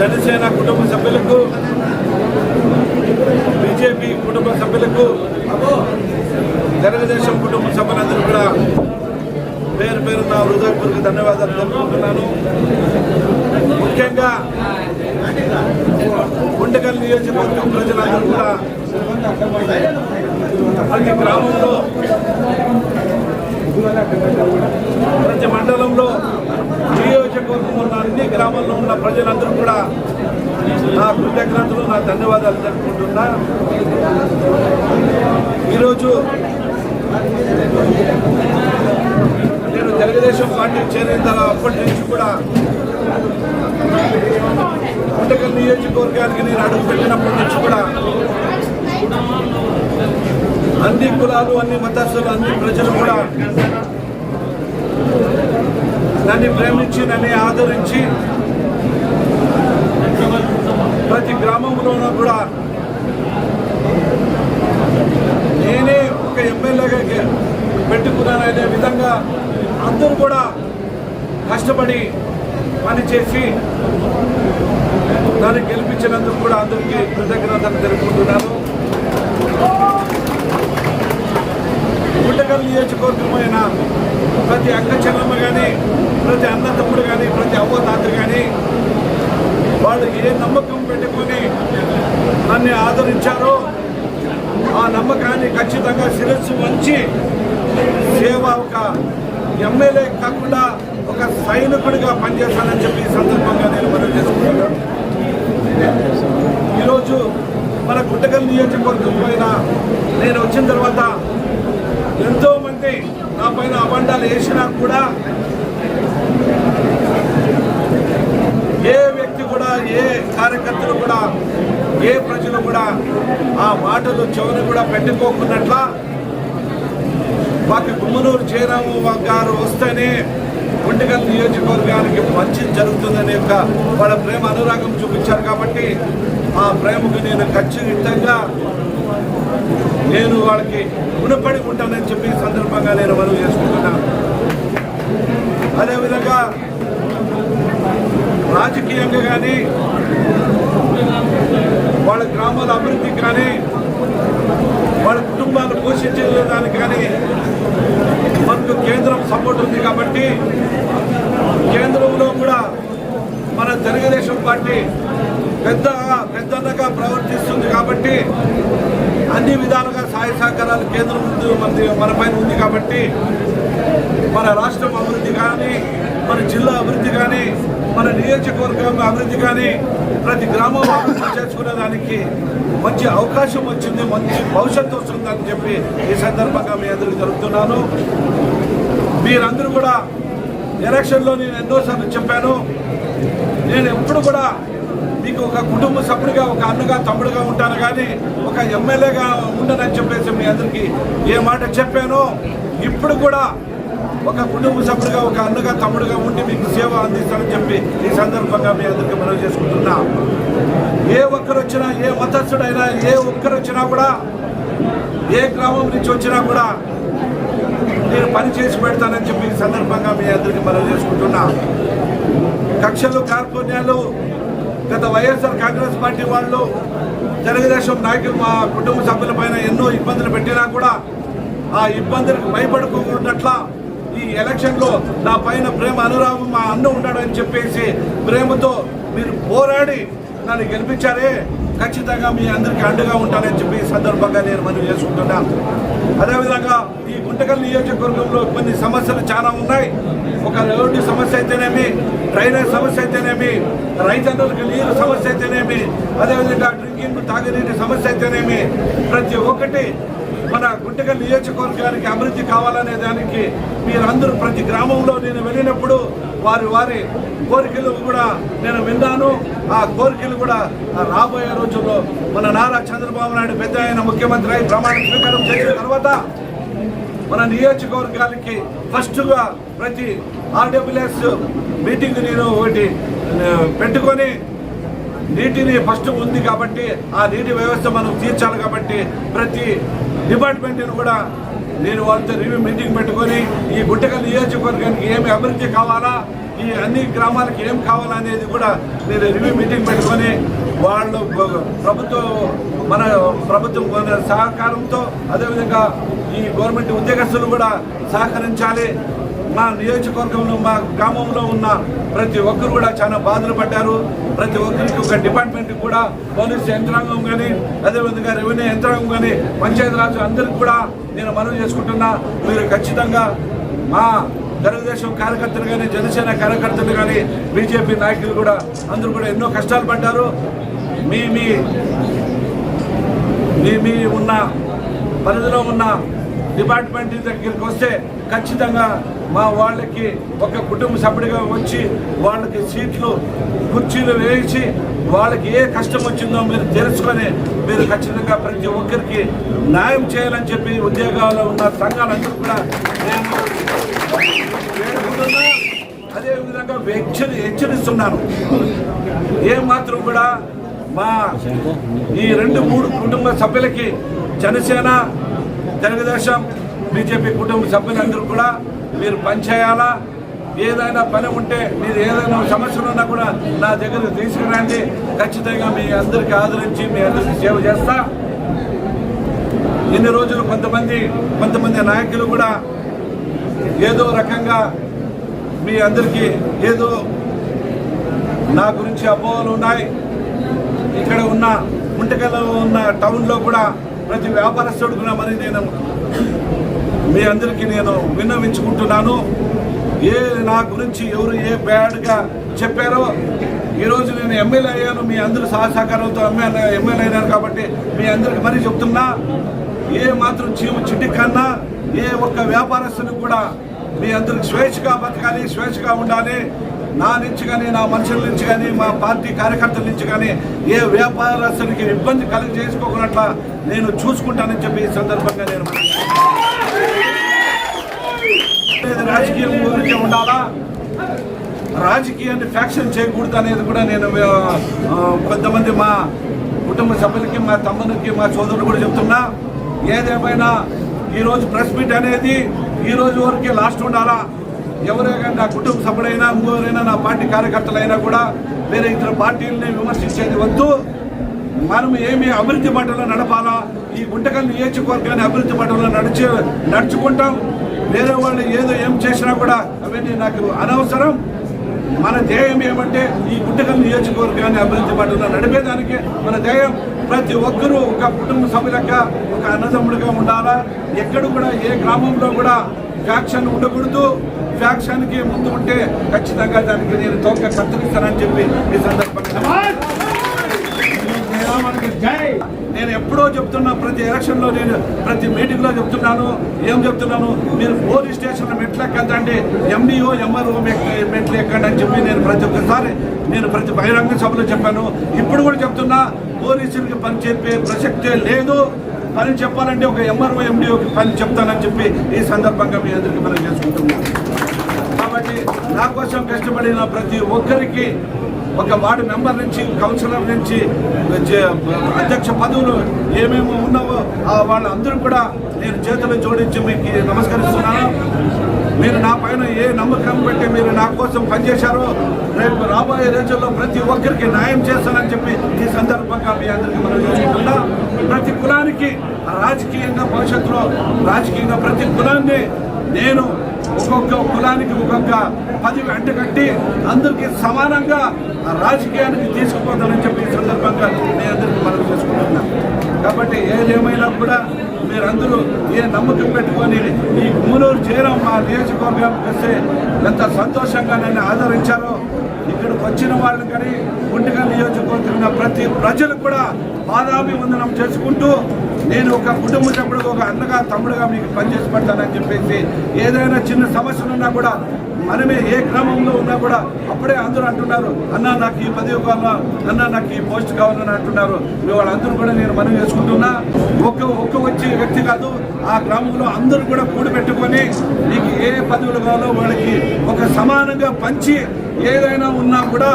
జనసేన కుటుంబ సభ్యులకు, బీజేపీ కుటుంబ సభ్యులకు, తెలుగుదేశం కుటుంబ సభ్యులందరూ కూడా పేరు పేరు నా హృదయపూర్వక ధన్యవాదాలు తెలుపుకుంటున్నాను. ముఖ్యంగా గుంటకల్ నియోజకవర్గం ప్రజలందరూ కూడా ప్రతి గ్రామంలో, ప్రతి మండలంలో, నియోజకవర్గంలో ఉన్న అన్ని గ్రామాల్లో ఉన్న ప్రజలందరూ కూడా నా కృతజ్ఞతలు, నా ధన్యవాదాలు తెలుపుకుంటున్నా. ఈరోజు నేను తెలుగుదేశం పార్టీ చేరిన అప్పటి నుంచి కూడా గుంటకల్ నియోజకవర్గానికి నేను అడుగుపెట్టినప్పటి నుంచి కూడా అన్ని కులాలు, అన్ని మతస్థులు, అన్ని ప్రజలు కూడా నన్ను ప్రేమించి, నన్ను ఆదరించి ప్రతి గ్రామంలోనూ కూడా నేనే ఒక ఎమ్మెల్యేగా పెట్టుకున్నాననే విధంగా అందరూ కూడా కష్టపడి పనిచేసి దాన్ని గెలిపించినందుకు కూడా అందరికీ కృతజ్ఞతలు తెలుపుకుంటున్నాను. గుంటకల్ నియోజకవర్గమైన ప్రతి అక్క చెల్లమ్మ కానీ, ప్రతి అన్న తమ్ముడు కానీ, ప్రతి అవ్వ తాత కానీ వాళ్ళు ఏ నమ్మకం పెట్టుకొని నన్ను ఆదరించారో ఆ నమ్మకాన్ని ఖచ్చితంగా శిరస్సు వంచి సేవ, ఒక ఎమ్మెల్యే కాకుండా ఒక సైనికుడిగా పనిచేస్తానని చెప్పి ఈ సందర్భంగా నేను మనం చేసుకుంటున్నాను. ఈరోజు మన గుంటకల్ నియోజకవర్గం పైన నేను వచ్చిన తర్వాత ఎంతో మంది నా పైన అబండాలు వేసినా కూడా ఏ వ్యక్తి కూడా, ఏ కార్యకర్తలు కూడా, ఏ ప్రజలు కూడా ఆ మాటలు చెవుని కూడా పెట్టుకోకున్నట్ల మాకు గుమ్మనూరు జయరాము గారు వస్తేనే గుంటకల్ నియోజకవర్గానికి మంచి జరుగుతుందనే యొక్క వాళ్ళ ప్రేమ అనురాగం చూపించారు. కాబట్టి ఆ ప్రేమకు నేను ఖచ్చితంగా నేను వాళ్ళకి రుణపడి ఉంటానని చెప్పి ఈ సందర్భంగా నేను మనవి చేసుకుంటున్నాను. అదేవిధంగా రాజకీయంగా కానీ, వాళ్ళ గ్రామాల అభివృద్ధికి కానీ, వాళ్ళ కుటుంబాలు పోషించడానికి కానీ మనకు కేంద్రం సపోర్ట్ ఉంది. కాబట్టి కేంద్రంలో కూడా మన తెలుగుదేశం పార్టీ పెద్దగా ప్రవర్తిస్తుంది. కాబట్టి అన్ని విధాలుగా సహాయ సహకారాలు కేంద్రం మన పైన ఉంది. కాబట్టి మన రాష్ట్రం అభివృద్ధి కానీ, మన జిల్లా అభివృద్ధి కానీ, మన నియోజకవర్గం అభివృద్ధి కానీ, ప్రతి గ్రామం అభివృద్ధి చేసుకునే దానికి మంచి అవకాశం వచ్చింది, మంచి భవిష్యత్తు వస్తుందని చెప్పి ఈ సందర్భంగా మీ అందరికీ జరుగుతున్నాను. మీరందరూ కూడా ఎలక్షన్లో నేను ఎన్నోసార్లు చెప్పాను, నేను ఎప్పుడు కూడా మీకు ఒక కుటుంబ సభ్యుడిగా, ఒక అన్నగా, తమ్ముడుగా ఉంటాను కానీ ఒక ఎమ్మెల్యేగా ఉండనని చెప్పేసి మీ అందరికీ ఏ మాట చెప్పానో ఇప్పుడు కూడా ఒక కుటుంబ సభ్యుడిగా, ఒక అన్నగా, తమ్ముడుగా ఉండి మీకు సేవ అందిస్తానని చెప్పి ఈ సందర్భంగా మీ అందరికీ మనవి చేసుకుంటున్నా. ఏ ఒక్కరు వచ్చినా, ఏ మతస్థుడైనా, ఏ ఒక్కరు వచ్చినా కూడా, ఏ గ్రామం నుంచి వచ్చినా కూడా నేను పని చేసి పెడతానని చెప్పి ఈ సందర్భంగా మీ అందరికీ మనవి చేసుకుంటున్నా. కక్షలు, కార్పణ్యాలు గత వైఎస్ఆర్ కాంగ్రెస్ పార్టీ వాళ్ళు, తెలుగుదేశం నాయకులు మా కుటుంబ సభ్యుల పైన ఎన్నో ఇబ్బందులు పెట్టినా కూడా ఆ ఇబ్బందులకు భయపడుకోకున్నట్ల ఈ ఎలక్షన్లో నా పైన ప్రేమ అనురాగం మా అన్న ఉన్నాడని చెప్పేసి ప్రేమతో మీరు పోరాడి నన్ను గెలిపించారే, ఖచ్చితంగా మీ అందరికీ అండగా ఉంటానని చెప్పి ఈ సందర్భంగా నేను మనవి చేసుకుంటున్నాను. అదేవిధంగా ఈ గుంటకల్ నియోజకవర్గంలో కొన్ని సమస్యలు చాలా ఉన్నాయి. ఒక రోడ్డు సమస్య అయితేనేమి, డ్రైనేజ్ సమస్య అయితేనేమి, రైతన్నులకు నీరు సమస్య అయితేనేమి, అదేవిధంగా డ్రింకింగ్ తాగునీటి సమస్య అయితేనేమి, ప్రతి ఒక్కటి మన గుంటకల్ నియోజకవర్గానికి అభివృద్ధి కావాలనే దానికి మీరందరూ ప్రతి గ్రామంలో నేను వెళ్ళినప్పుడు వారి కోరికలు కూడా నేను విన్నాను. ఆ కోరికలు కూడా రాబోయే రోజుల్లో మన నారా చంద్రబాబు నాయుడు పెద్ద ఆయన ముఖ్యమంత్రి అయి ప్రమాణ స్వీకారం చేసిన తర్వాత మన నియోజకవర్గానికి ఫస్ట్గా ప్రతి RWS మీటింగ్ నేను ఒకటి పెట్టుకొని నీటిని ఫస్ట్ ఉంది కాబట్టి ఆ నీటి వ్యవస్థ మనం తీర్చాలి కాబట్టి ప్రతి డిపార్ట్మెంట్ని కూడా నేను వాళ్ళతో రివ్యూ మీటింగ్ పెట్టుకొని ఈ గుంటకల్ నియోజకవర్గానికి ఏమి అభివృద్ధి కావాలా, ఈ అన్ని గ్రామాలకి ఏం కావాలా అనేది కూడా నేను రివ్యూ మీటింగ్ పెట్టుకొని వాళ్ళు మన ప్రభుత్వం సహకారంతో అదేవిధంగా ఈ గవర్నమెంట్ ఉద్యోగస్తులు కూడా సహకరించాలి. మా నియోజకవర్గంలో మా గ్రామంలో ఉన్న ప్రతి ఒక్కరు కూడా చాలా బాధలు పడ్డారు. ప్రతి ఒక్కరికి ఒక డిపార్ట్మెంట్ కూడా పోలీసు యంత్రాంగం కానీ అదేవిధంగా రెవెన్యూ యంత్రాంగం కానీ పంచాయతీరాజ్ అందరికి కూడా నేను మనవి చేసుకుంటున్నా. మీరు ఖచ్చితంగా మా తెలుగుదేశం కార్యకర్తలు కానీ జనసేన కార్యకర్తలు కానీ బీజేపీ నాయకులు కూడా అందరూ కూడా ఎన్నో కష్టాలు పడ్డారు. మీ ఉన్న పరిధిలో ఉన్న డిపార్ట్మెంట్ దగ్గరికి వస్తే ఖచ్చితంగా మా వాళ్ళకి ఒక కుటుంబ సభ్యుడిగా వచ్చి వాళ్ళకి సీట్లు కుర్చీలు వేయించి వాళ్ళకి ఏ కష్టం వచ్చిందో మీరు తెలుసుకొని మీరు ఖచ్చితంగా ప్రతి ఒక్కరికి న్యాయం చేయాలని చెప్పి ఉద్యోగాల్లో ఉన్న సంఘాలందరూ కూడా నేను వేడుకుంటున్నా. అదేవిధంగా హెచ్చరిస్తున్నాను. ఏమాత్రం కూడా మా ఈ 2-3 కుటుంబ సభ్యులకి జనసేన తెలుగుదేశం బీజేపీ కుటుంబ సభ్యులందరూ కూడా మీరు పనిచేయాలా. ఏదైనా పని ఉంటే మీరు ఏదైనా సమస్యలు ఉన్నా కూడా నా దగ్గరకు తీసుకురండి. ఖచ్చితంగా మీ అందరికీ ఆదరించి మీ అందరికీ సేవ చేస్తా. ఇన్ని రోజులు కొంతమంది నాయకులు కూడా ఏదో రకంగా మీ అందరికీ ఏదో నా గురించి అపోహలు ఉన్నాయి. ఇక్కడ ఉన్న గుంటకల్లో ఉన్న టౌన్లో కూడా ప్రతి వ్యాపారస్తుడు కూడా మరి నేను మీ అందరికీ నేను విన్నవించుకుంటున్నాను. నా గురించి ఎవరు ఏ బ్యాడ్గా చెప్పారో ఈరోజు నేను ఎమ్మెల్యే అయ్యాను. మీ అందరూ సహకారంతో ఎమ్మెల్యే అయినాను కాబట్టి మీ అందరికి మరీ చెప్తున్నా, ఏ మాత్రం చిట్టి కన్నా ఏ ఒక్క వ్యాపారస్తునికి కూడా మీ అందరికి స్వేచ్ఛగా బతకాలి, స్వేచ్ఛగా ఉండాలి. నా నుంచి కానీ నా మనుషుల నుంచి కానీ మా పార్టీ కార్యకర్తల నుంచి కానీ ఏ వ్యాపారస్తునికి ఇబ్బంది చేసుకోకున్నట్ల నేను చూసుకుంటానని చెప్పి ఈ సందర్భంగా నేను రాజకీయం ఊరికే ఉండాలా, రాజకీయాన్ని ఫ్యాక్షన్ చేయకూడదు అనేది కూడా నేను కొంతమంది మా కుటుంబ సభ్యులకి మా తమ్మునికి మా సోదరుడు కూడా చెప్తున్నా. ఏదేమైనా ఈరోజు ప్రెస్ మీట్ అనేది ఈరోజు వరకే లాస్ట్ ఉండాలా. ఎవరైనా నా కుటుంబ సభ్యుడైనా ఇంకోరైనా నా పార్టీ కార్యకర్తలైనా కూడా వేరే ఇతర పార్టీలని విమర్శించేది వద్దు. మనం ఏమి అభివృద్ధి బాటలో నడపాలా, ఈ గుంటకల్ నియోజకవర్గాన్ని అభివృద్ధి బాటలో నడుచుకుంటాం. వేరే వాళ్ళు ఏం చేసినా కూడా అవన్నీ నాకు అనవసరం. మన ధ్యేయం ఏమంటే ఈ గుంటకల్ నియోజకవర్గాన్ని అభివృద్ధి బాటలో నడిపేదానికి మన ధ్యేయం. ప్రతి ఒక్కరూ ఒక కుటుంబ సభ్యులుగా ఒక అన్నదమ్ముడుగా ఉండాలా. ఎక్కడ కూడా ఏ గ్రామంలో కూడా ఫ్యాక్షన్ ఉండకూడదు. ఫ్యాక్షన్కి ముందు ఉంటే ఖచ్చితంగా దానికి నేను తోక కత్తిరిస్తానని చెప్పి ఈ సందర్భంగా నేను ఎప్పుడో చెప్తున్నా. ప్రతి ఎలక్షన్లో నేను ప్రతి మీటింగ్లో చెప్తున్నాను. ఏం చెప్తున్నాను, మీరు పోలీస్ స్టేషన్లో మెట్లెక్కండి, MDO MRO మెట్లు ఎక్కండి అని చెప్పి నేను ప్రతి బహిరంగ సభలో చెప్పాను. ఇప్పుడు కూడా చెప్తున్నా, పోలీసులకి పని చెప్పే ప్రసక్తే లేదు. పని చెప్పాలంటే ఒక MRO MDOకి పని చెప్తానని చెప్పి ఈ సందర్భంగా మీ అందరికీ మనం చేసుకుంటున్నాం. కాబట్టి నా కోసం కష్టపడిన ప్రతి ఒక్కరికి ఒక వార్డు మెంబర్ నుంచి కౌన్సిలర్ నుంచి అధ్యక్ష పదవులు ఏమేమి ఉన్నావో వాళ్ళందరూ కూడా నేను చేతులు జోడించి మీకు నమస్కరిస్తున్నాను. మీరు నా పైన ఏ నమ్మకం పెట్టి మీరు నా కోసం పనిచేశారో రేపు రాబోయే రోజుల్లో ప్రతి ఒక్కరికి న్యాయం చేస్తానని చెప్పి ఈ సందర్భంగా మీ అందరికీ మనం చేసుకుంటున్నా. ప్రతి కులానికి రాజకీయంగా భవిష్యత్తులో రాజకీయంగా ప్రతి కులాన్ని నేను ఒక్కొక్క కులానికి ఒక్కొక్క పదవి అంటగట్టి అందరికీ సమానంగా రాజకీయానికి తీసుకుపోతానని చెప్పి ఈ సందర్భంగా మీ అందరికీ మనం చేసుకుంటున్నాం. కాబట్టి ఏదేమైనా కూడా మీరందరూ ఏ నమ్మకం పెట్టుకొని ఈ గుమ్మనూరు చేరం మా నియోజకవర్గానికి వస్తే ఎంత సంతోషంగా నన్ను ఆదరించారో, ఇక్కడికి వచ్చిన వాళ్ళని కానీ గుంటకల్ నియోజకవర్గంలో ప్రతి ప్రజలకు కూడా పాదాభివందనం చేసుకుంటూ నేను ఒక కుటుంబ సభ్యుడిగా ఒక అన్నగా తమ్ముడుగా మీకు పనిచేసి పెడతానని చెప్పేసి ఏదైనా చిన్న సమస్యలున్నా కూడా మనమే ఏ గ్రామంలో ఉన్నా కూడా అప్పుడే అందరూ అంటున్నారు, అన్న నాకు ఈ పదవి కావాలా, అన్న నాకు ఈ పోస్ట్ కావాలని అంటున్నారు. వాళ్ళందరూ కూడా నేను మనవి చేసుకుంటున్నా. ఒక్క వచ్చే వ్యక్తి కాదు, ఆ గ్రామంలో అందరూ కూడా కూడిపెట్టుకొని నీకు ఏ పదవులు కావాలో వాళ్ళకి ఒక సమానంగా పంచి ఏదైనా ఉన్నా కూడా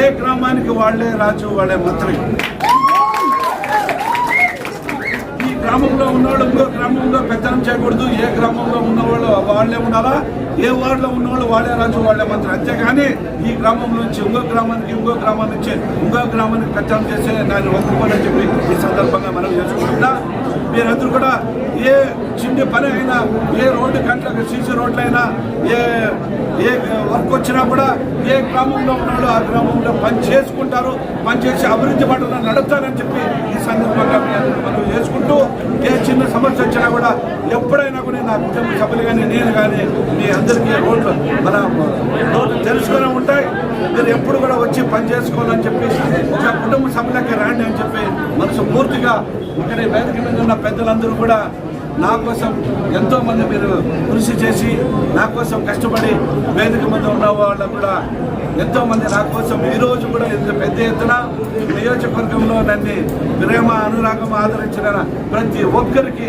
ఏ గ్రామానికి వాళ్ళే రాజు, వాళ్ళే మంత్రి. ఈ గ్రామంలో ఉన్నవాళ్ళు ఇంకో గ్రామంలో పెత్తనం చేయకూడదు. ఏ గ్రామంలో ఉన్నవాళ్ళు వాళ్ళే ఉండాలా, ఏ వార్డులో ఉన్నవాళ్ళు వాళ్ళే రాజు, వాళ్ళే మంత్రి. అంతేగాని ఈ గ్రామం నుంచి ఇంకో గ్రామానికి, ఇంకో గ్రామం నుంచి ఇంకో గ్రామానికి పెత్తనం చేసే దాన్ని ఒప్పుకోనని చెప్పి ఈ సందర్భంగా మనం చేసుకుంటున్నా. మీరందరూ కూడా ఏ చిన్న పని అయినా, ఏ రోడ్డు కంట్లకు సీసీ రోడ్లైనా, ఏ వర్క్ వచ్చినా కూడా ఏ గ్రామంలో ఉన్నాడో ఆ గ్రామంలో పని చేసుకుంటారు, పని చేసి అభివృద్ధి పట్ల నడుపుతారని చెప్పి ఈ సందర్భంగా మనం చేసుకుంటూ, ఏ చిన్న సమస్య వచ్చినా కూడా ఎప్పుడైనా కూడా నా కుటుంబ సభ్యులు కానీ నేను కానీ మీ అందరికీ రోడ్లు తెలుసుకునే ఉంటాయి. మీరు ఎప్పుడు కూడా వచ్చి పని చేసుకోవాలని చెప్పి ఒక కుటుంబ సభ్యులకి రాండి అని చెప్పి మనసు పూర్తిగా ఇక్కడ వేదిక మీద ఉన్న పెద్దలందరూ కూడా నా కోసం ఎంతోమంది మీరు కృషి చేసి నా కోసం కష్టపడి వేదిక మీద ఉన్న వాళ్ళు కూడా ఎంతోమంది నా కోసం ఈరోజు కూడా ఇంత పెద్ద ఎత్తున నియోజకవర్గంలో నన్ను ప్రేమ అనురాగం ఆదరించిన ప్రతి ఒక్కరికి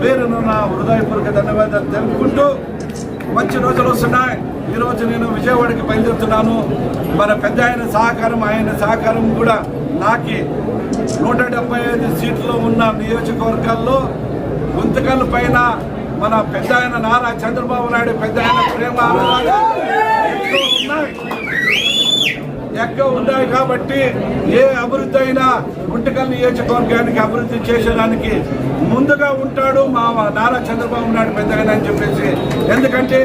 పేరును నా హృదయపూర్వక ధన్యవాదాలు తెలుపుకుంటూ, మంచి రోజులు వస్తున్నాయి. ఈరోజు నేను విజయవాడకి బయలుదేరుతున్నాను. మన పెద్ద ఆయన సహకారం కూడా నాకు 175 సీట్లు ఉన్న నియోజకవర్గాల్లో గుంతకల్ పైన మన పెద్ద ఆయన నారా చంద్రబాబు నాయుడు పెద్ద ఆయన ప్రేమ ఎక్కువ ఉన్నాయి కాబట్టి ఏ అభివృద్ధి అయినా గుంతకల్ నియోజకవర్గానికి అభివృద్ధి చేసేదానికి ముందుగా ఉంటాడు మా నారా చంద్రబాబు నాయుడు పెద్ద ఆయన అని చెప్పేసి. ఎందుకంటే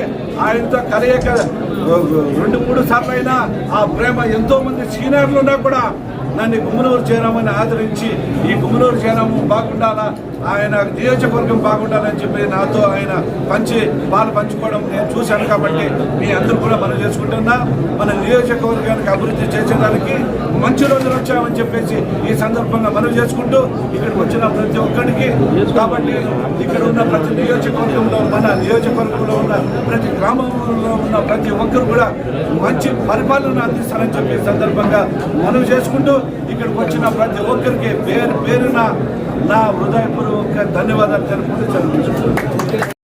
ఆయనతో కలయిక 2-3 సార్లు అయినా ఆ ప్రేమ, ఎంతో మంది సీనియర్లు ఉన్నా కూడా నన్ను గుమ్మనూరు చేరామని ఆదరించి ఈ గుమ్మనూరు చేరాము బాగుండాలా, ఆయన నియోజకవర్గం బాగుండాలని చెప్పి నాతో ఆయన పాలు పంచుకోవడం నేను చూశాను. కాబట్టి మీ అందరూ కూడా మనం చేసుకుంటున్నా. మన నియోజకవర్గానికి అభివృద్ధి చేసేదానికి మంచి రోజులు వచ్చామని చెప్పేసి ఈ సందర్భంగా మనం చేసుకుంటూ, ఇక్కడికి వచ్చిన ప్రతి ఒక్కరికి, కాబట్టి ఇక్కడ ఉన్న ప్రతి నియోజకవర్గంలో, మన నియోజకవర్గంలో ఉన్న ప్రతి గ్రామంలో ఉన్న ప్రతి ఒక్కరు కూడా మంచి పరిపాలన అందిస్తారని చెప్పి సందర్భంగా మనం చేసుకుంటూ, ఇక్కడికి వచ్చిన ప్రతి ఒక్కరికి పేరున నా హృదయపూర్వక ధన్యవాదాలు తెలుపుకుంటూ చదివించుకుంటున్నాను.